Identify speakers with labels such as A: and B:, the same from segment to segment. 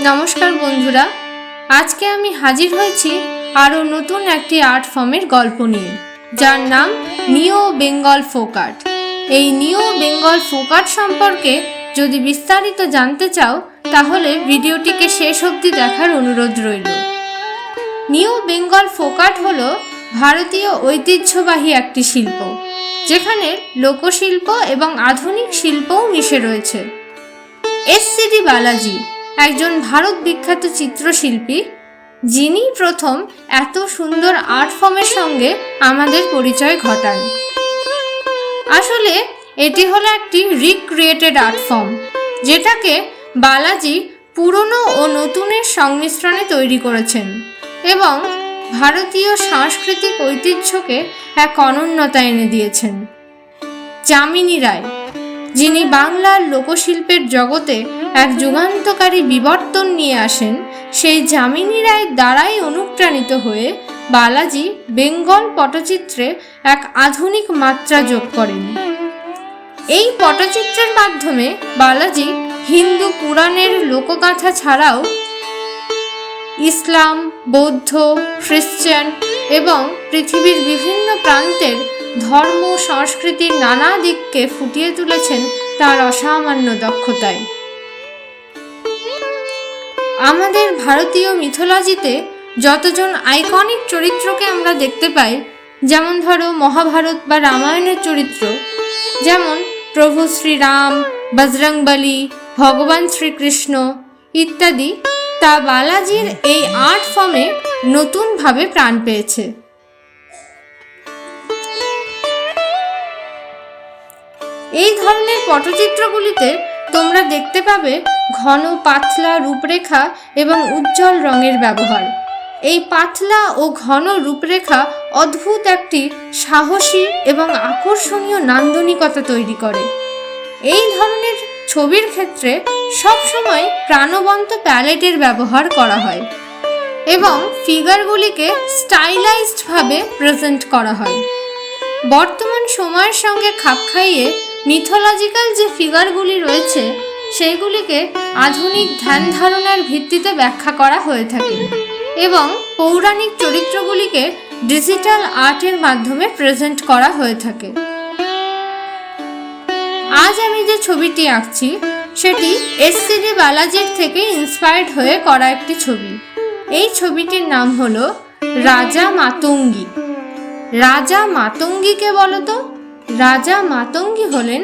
A: নমস্কার বন্ধুরা, আজকে আমি হাজির হয়েছি আরও নতুন একটি আর্ট ফর্মের গল্প নিয়ে, যার নাম নিও বেঙ্গল ফোক আর্ট। এই নিও বেঙ্গল ফোক আর্ট সম্পর্কে যদি বিস্তারিত জানতে চাও তাহলে ভিডিওটিকে শেষ অবধি দেখার অনুরোধ রইল। নিও বেঙ্গল ফোক আর্ট হল ভারতীয় ঐতিহ্যবাহী একটি শিল্প, যেখানে লোকশিল্প এবং আধুনিক শিল্পও মিশে রয়েছে। এস.সি.ডি. বালাজি একজন ভারত বিখ্যাত চিত্রশিল্পী, যিনি প্রথম এত সুন্দর আর্ট ফর্মের সঙ্গে আমাদের পরিচয় ঘটান। আসলে এটি হলো একটি রিক্রিয়েটেড আর্ট ফর্ম, যেটাকে বালাজি পুরনো ও নতুনের সংমিশ্রণে তৈরি করেছেন এবং ভারতীয় সাংস্কৃতিক ঐতিহ্যকে এক অনন্যতা এনে দিয়েছেন। যামিনী রায়, যিনি বাংলার লোকশিল্পের জগতে এক যুগান্তকারী বিবর্তন নিয়ে আসেন, সেই যামিনী রায়ের দ্বারাই অনুপ্রাণিত হয়ে বালাজি বেঙ্গল পটচিত্রে এক আধুনিক মাত্রা যোগ করেন। এই পটচিত্রের মাধ্যমে বালাজি হিন্দু পুরাণের লোকগাথা ছাড়াও ইসলাম, বৌদ্ধ, খ্রিস্টান এবং পৃথিবীর বিভিন্ন প্রান্তের ধর্ম সংস্কৃতির নানা দিককে ফুটিয়ে তুলেছেন তার অসামান্য দক্ষতায়। আমাদের ভারতীয় মিথোলজিতে যতজন আইকনিক চরিত্রকে আমরা দেখতে পাই, যেমন ধরো মহাভারত বা রামায়ণের চরিত্র, যেমন প্রভু শ্রীরাম, বজরংবলী, ভগবান শ্রীকৃষ্ণ ইত্যাদি, তা বালাজির এই আর্ট ফর্মে নতুনভাবে প্রাণ পেয়েছে। এই ধরনের পটচিত্রগুলিতে তোমরা দেখতে পাবে ঘন পাতলা রূপরেখা এবং উজ্জ্বল রঙের ব্যবহার। এই পাতলা ও ঘন রূপরেখা অদ্ভুত একটি সাহসী এবং আকর্ষণীয় নান্দনিকতা তৈরি করে। এই ধরনের ছবির ক্ষেত্রে সবসময় প্রাণবন্ত প্যালেটের ব্যবহার করা হয় এবং ফিগারগুলিকে স্টাইলাইজডভাবে প্রেজেন্ট করা হয়। বর্তমান সময়ের সঙ্গে খাপ খাইয়ে মিথোলজিক্যাল যে ফিগারগুলি রয়েছে, সেইগুলিকে আধুনিক ধ্যান ধারণার ভিত্তিতে ব্যাখ্যা করা হয়ে থাকে এবং পৌরাণিক চরিত্রগুলিকে ডিজিটাল আর্টের মাধ্যমে প্রেজেন্ট করা হয়ে থাকে। আজ আমি যে ছবিটি আঁকছি সেটি এস.সি.ডি. বালাজির থেকে ইন্সপায়ার্ড হয়ে করা একটি ছবি। এই ছবিটির নাম হলো রাজা মাতঙ্গী। রাজা মাতঙ্গীকে বলো তো? রাজা মাতঙ্গী হলেন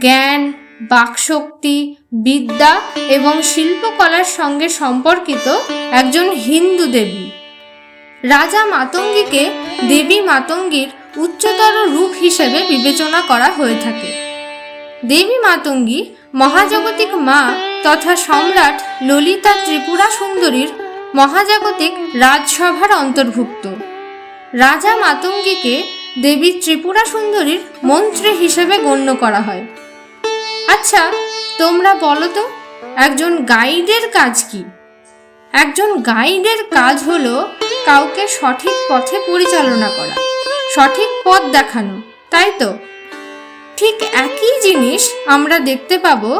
A: জ্ঞান, বাকশক্তি, বিদ্যা এবং শিল্পকলার সঙ্গে সম্পর্কিত একজন হিন্দু দেবী। রাজা মাতঙ্গীকে দেবী মাতঙ্গীর উচ্চতর রূপ হিসেবে বিবেচনা করা হয়ে থাকে। দেবী মাতঙ্গী মহাজাগতিক মা তথা সম্রাট ললিতা ত্রিপুরা সুন্দরীর মহাজাগতিক রাজসভার অন্তর্ভুক্ত। রাজা মাতঙ্গীকে দেবী ত্রিপুরা সুন্দরীর মন্ত্রী হিসেবে গণ্য করা হয়। আচ্ছা, তোমরা বলো তো, একজন গাইডের কাজ কি? একজন গাইডের কাজ হলো কাউকে সঠিক পথে পরিচালনা করা, সঠিক পথ দেখানো, তাই তো? ঠিক একই জিনিস আমরা দেখতে পাবো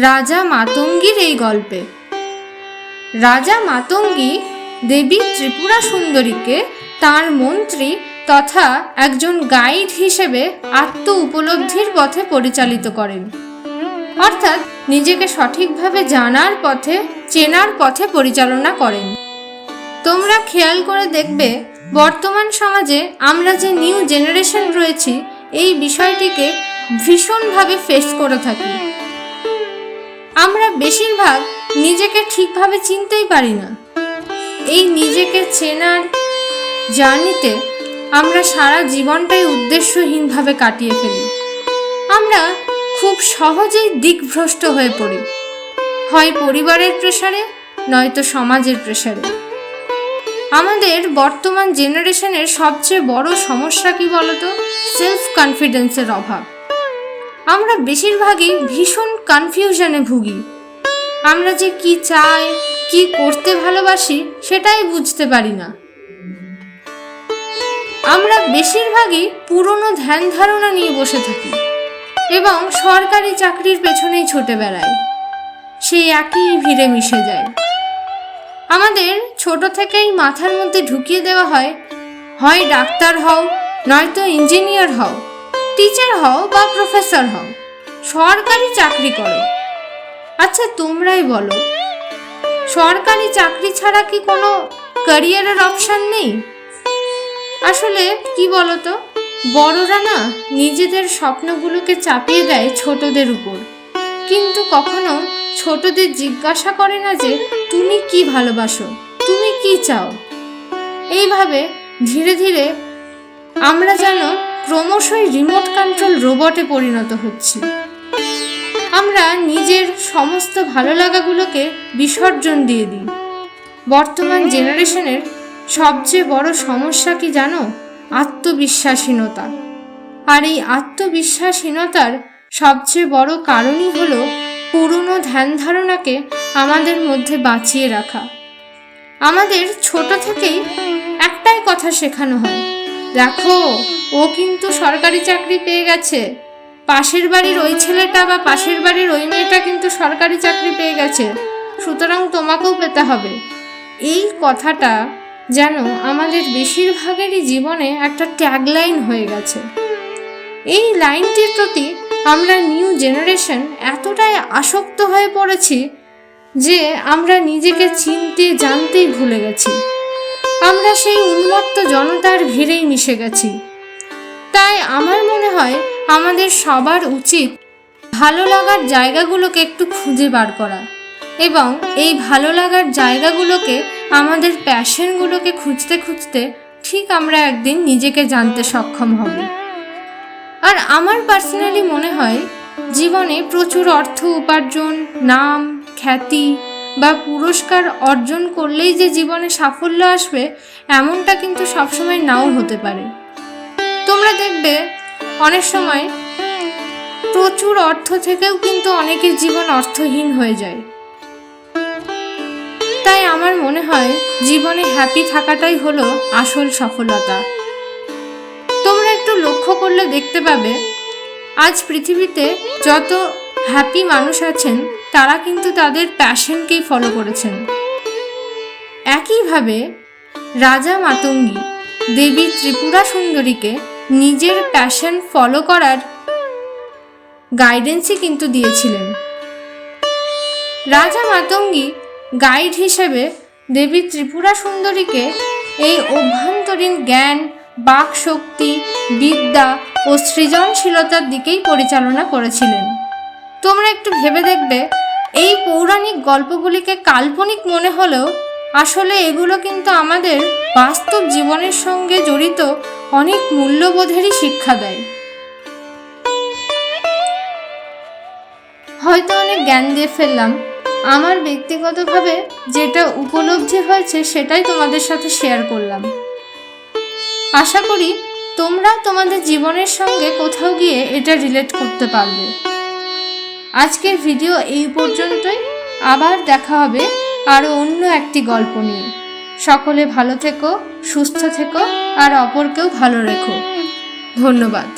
A: রাজা মাতঙ্গীর এই গল্পে। রাজা মাতঙ্গী দেবী ত্রিপুরা সুন্দরীকে তাঁর মন্ত্রী তথা একজন গাইড হিসেবে আত্ম উপলব্ধির পথে পরিচালিত করেন, অর্থাৎ নিজেকে সঠিকভাবে জানার পথে, চেনার পথে পরিচালনা করেন। তোমরা খেয়াল করে দেখবে বর্তমান সমাজে আমরা যে নিউ জেনারেশন রয়েছি, এই বিষয়টিকে ভীষণভাবে ফেস করে থাকি। আমরা বেশিরভাগ নিজেকে ঠিকভাবে চিনতেই পারি না। এই নিজেকে চেনার জার্নিতে আমরা সারা জীবনটাই উদ্দেশ্যহীনভাবে কাটিয়ে ফেলি। আমরা খুব সহজেই দিকভ্রষ্ট হয়ে পড়ি, হয় পরিবারের প্রেসারে, নয়তো সমাজের প্রেসারে। আমাদের বর্তমান জেনারেশনের সবচেয়ে বড় সমস্যা কি বলতো? সেলফ কনফিডেন্সের অভাব। আমরা বেশিরভাগই ভীষণ কনফিউশনে ভুগি। আমরা যে কি চাই, কি করতে ভালোবাসি, সেটাই বুঝতে পারি না। আমরা বেশিরভাগই পুরনো ধ্যান ধারণা নিয়ে বসে থাকি এবং সরকারি চাকরির পেছনেই ছুটে বেড়াই। সেই একই ভিড়ে মিশে যায়। আমাদের ছোট থেকেই মাথার মধ্যে ঢুকিয়ে দেওয়া হয়, হয় ডাক্তার হও, নয়তো ইঞ্জিনিয়ার হও, টিচার হও বা প্রফেসর হও, সরকারি চাকরি করো। আচ্ছা তোমরাই বলো, সরকারি চাকরি ছাড়া কি কোনো ক্যারিয়ারের অপশন নেই? আসলে কি বলতো, বড়রা না নিজেদের স্বপ্নগুলোকে চাপিয়ে দেয় ছোটদের উপর, কিন্তু কখনো ছোটদের জিজ্ঞাসা করে না যে তুমি কি ভালোবাসো, তুমি কি চাও। এইভাবে ধীরে ধীরে আমরা যেন ক্রমশই রিমোট কন্ট্রোল রোবটে পরিণত হচ্ছি। আমরা নিজের সমস্ত ভালো লাগাগুলোকে বিসর্জন দিয়ে দিই। বর্তমান জেনারেশনের সবচেয়ে বড় সমস্যা কি জানো? আত্মবিশ্বাসহীনতা। আর এই আত্মবিশ্বাসহীনতার সবচেয়ে বড় কারণই হলো পুরনো ধ্যান ধারণাকে আমাদের মধ্যে বাঁচিয়ে রাখা। আমাদের ছোট থেকেই একটাই কথা শেখানো হয়, দেখো ও কিন্তু সরকারি চাকরি পেয়ে গেছে, পাশের বাড়ির ওই ছেলেটা বা পাশের বাড়ির ওই মেয়েটা কিন্তু সরকারি চাকরি পেয়ে গেছে, সুতরাং তোমাকেও পেতে হবে। এই কথাটা যেন আমাদের বেশিরভাগেরই জীবনে একটা ট্যাগলাইন হয়ে গেছে। এই লাইনটির প্রতি আমরা নিউ জেনারেশন এতটাই আসক্ত হয়ে পড়েছি যে আমরা নিজেকে চিনতে জানতেই ভুলে গেছি। আমরা সেই উন্মত্ত জনতার ভিড়েই মিশে গেছি। তাই আমার মনে হয় আমাদের সবার উচিত ভালো লাগার জায়গাগুলোকে একটু খুঁজে বার করা, এবং এই ভালো লাগার জায়গাগুলোকে, আমাদের প্যাশনগুলোকে খুঁজতে খুঁজতে ঠিক আমরা একদিন নিজেকে জানতে সক্ষম হব। আর আমার পার্সোনালি মনে হয় জীবনে প্রচুর অর্থ উপার্জন, নাম, খ্যাতি বা পুরস্কার অর্জন করলেই যে জীবনে সাফল্য আসবে এমনটা কিন্তু সবসময় নাও হতে পারে। তোমরা দেখবে অনেক সময় প্রচুর অর্থ থেকেও কিন্তু অনেকের জীবন অর্থহীন হয়ে যায়। তাই আমার মনে হয় জীবনে হ্যাপি থাকাটাই হলো আসল সফলতা। তোমরা একটু লক্ষ্য করলে দেখতে পাবে আজ পৃথিবীতে যত হ্যাপি মানুষ আছেন তারা কিন্তু তাদের প্যাশনকেই ফলো করেছেন। একইভাবে রাজা মাতঙ্গী দেবী ত্রিপুরা সুন্দরীকে নিজের প্যাশন ফলো করার গাইডেন্সই কিন্তু দিয়েছিলেন। রাজা মাতঙ্গী গাইড হিসেবে দেবী ত্রিপুরা সুন্দরীকে এই অভ্যন্তরীণ জ্ঞান, বাক শক্তি, বিদ্যা ও সৃজনশীলতার দিকেই পরিচালনা করেছিলেন। তোমরা একটু ভেবে দেখবে, এই পৌরাণিক গল্পগুলিকে কাল্পনিক মনে হলেও আসলে এগুলো কিন্তু আমাদের বাস্তব জীবনের সঙ্গে জড়িত অনেক মূল্যবোধেরই শিক্ষা দেয়। হয়তো অনেক জ্ঞান দিয়ে ফেললাম, আমার ব্যক্তিগতভাবে যেটা উপলব্ধি হয়েছে সেটাই তোমাদের সাথে শেয়ার করলাম। আশা করি তোমরা তোমাদের জীবনের সঙ্গে কোথাও গিয়ে এটা রিলেট করতে পারবে। আজকের ভিডিও এই পর্যন্তই, আবার দেখা হবে আরও অন্য একটি গল্প নিয়ে। সকলে ভালো থেকো, সুস্থ থেকো আর অপরকেও ভালো রেখো। ধন্যবাদ।